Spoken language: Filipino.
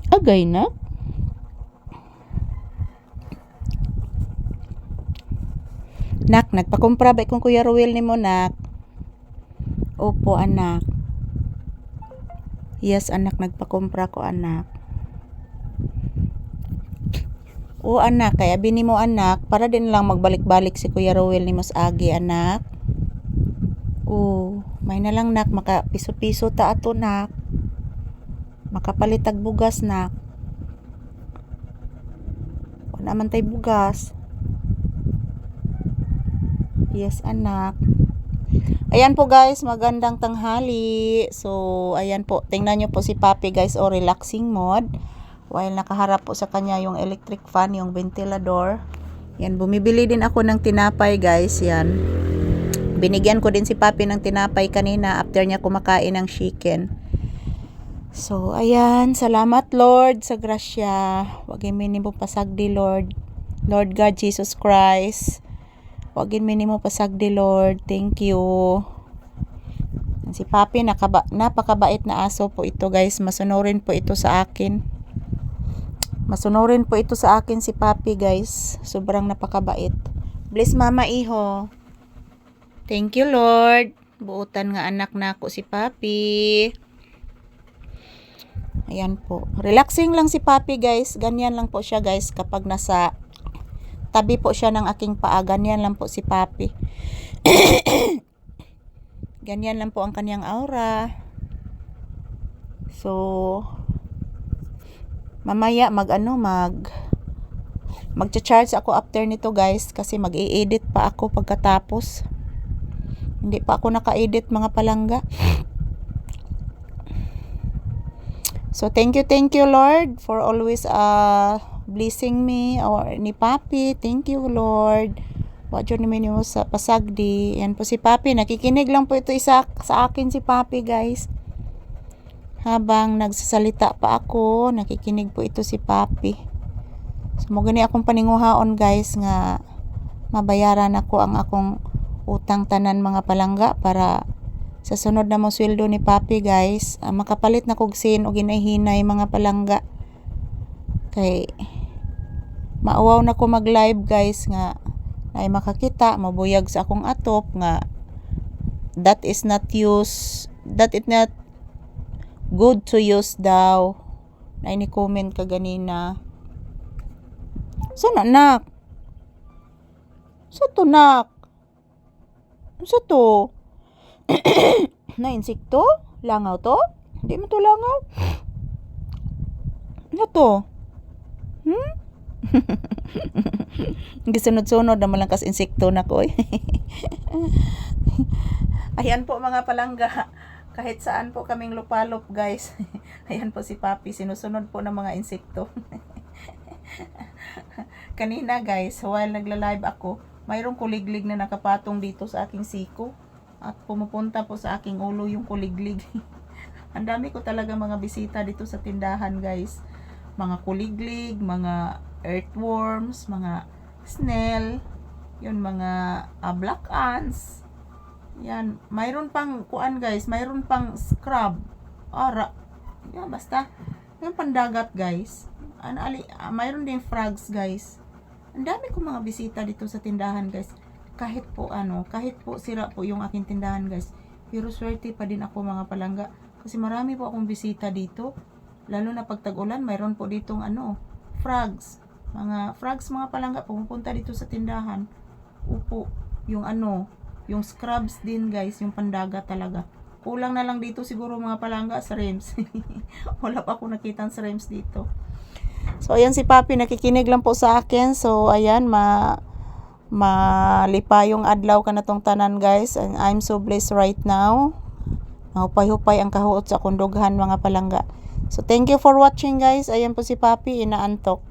Agay na. Nak, nagpakumpra ba kung Kuya Ruel ni mo, nak? Opo, anak. Yes, anak, nagpakumpra ko, anak. O, anak, kaya bini mo, anak, para din lang magbalik-balik si Kuya Ruel ni Mas Agi, anak. O, may na lang, nak, maka piso-piso ta ato, nak. Makapalitag bugas, nak. O naman tay bugas. Yes, anak. Ayan po guys, magandang tanghali. So, ayan po, tingnan nyo po si Papi guys, o relaxing mode. While nakaharap po sa kanya yung electric fan, yung ventilador. Yan, bumibili din ako ng tinapay guys, yan. Binigyan ko din si Papi ng tinapay kanina after niya kumakain ng chicken. So, ayan, salamat Lord sa grasya. Wagin minimo pasagdi Lord. Lord God Jesus Christ. Wagin minimo pasagdi Lord. Thank you. Si Papi, napakabait na aso po ito guys. Masunurin po ito sa akin. Masunurin po ito sa akin si Papi guys. Sobrang napakabait. Bless mama iho. Thank you Lord. Buutan nga anak na ako si Papi. Ayan po. Relaxing lang si Papi guys. Ganyan lang po siya guys kapag nasa tabi po siya ng aking paa. Ganyan lang po si Papi. Ganyan lang po ang kanyang aura. So, mamaya magcha-charge ako after nito guys. Kasi mag-i-edit pa ako pagkatapos. Hindi pa ako naka-edit mga palangga. So, thank you Lord for always blessing me or ni Papi. Thank you Lord. Wadyo naman yung sa pasagdi. Yan po si Papi. Nakikinig lang po ito sa akin si Papi guys. Habang nagsasalita pa ako, nakikinig po ito si Papi. So, magani akong paninguhaon guys nga mabayaran ako ang akong utang tanan mga palangga para sa sunod na mo sweldo ni Papi guys, makapalit na kog sin o ginay-hinay mga palangga. Kay maawaw na ko mag live guys nga ay makakita mabuyag sa akong atop nga that is not good to use daw. Na ini comment ka ganina. So nak. So to nak. So to. Na insekto? Langaw to? Hindi mo to langaw? Ano to? Gisunod-sunod naman lang kas insekto na ko. Ayan po mga palangga. Kahit saan po kaming lupalop guys. Ayan po si Papi. Sinusunod po ng mga insekto. Kanina guys, while nagla-live ako, mayroong kuliglig na nakapatong dito sa aking siko. At pumupunta po sa aking ulo yung kuliglig. Ang dami ko talaga mga bisita dito sa tindahan guys. Mga kuliglig, mga earthworms, mga snail, yun mga black ants. Yan, mayroon pang kuan guys, mayroon pang scrub. Yan basta yung pandagat guys. Mayroon din frogs guys. Ang dami ko mga bisita dito sa tindahan guys. Kahit po sira po yung aking tindahan guys, pero swerte pa din ako mga palangga kasi marami po akong bisita dito, lalo na pag tag-ulan. Mayroon po ditong frogs, mga palangga pumupunta dito sa tindahan. Upo, yung scrubs din guys, yung pandaga talaga. Kulang na lang dito siguro mga palangga sa Rems. Wala pa ako nakitang sa Rems dito. So ayan si Papi, nakikinig lang po sa akin. So ayan, malipa yung adlaw ka na tong tanan guys, and I'm so blessed right now. Hupay-hupay ang kahuot sa akong dughan mga palangga. So thank you for watching guys. Ayan po si Papi, inaantok.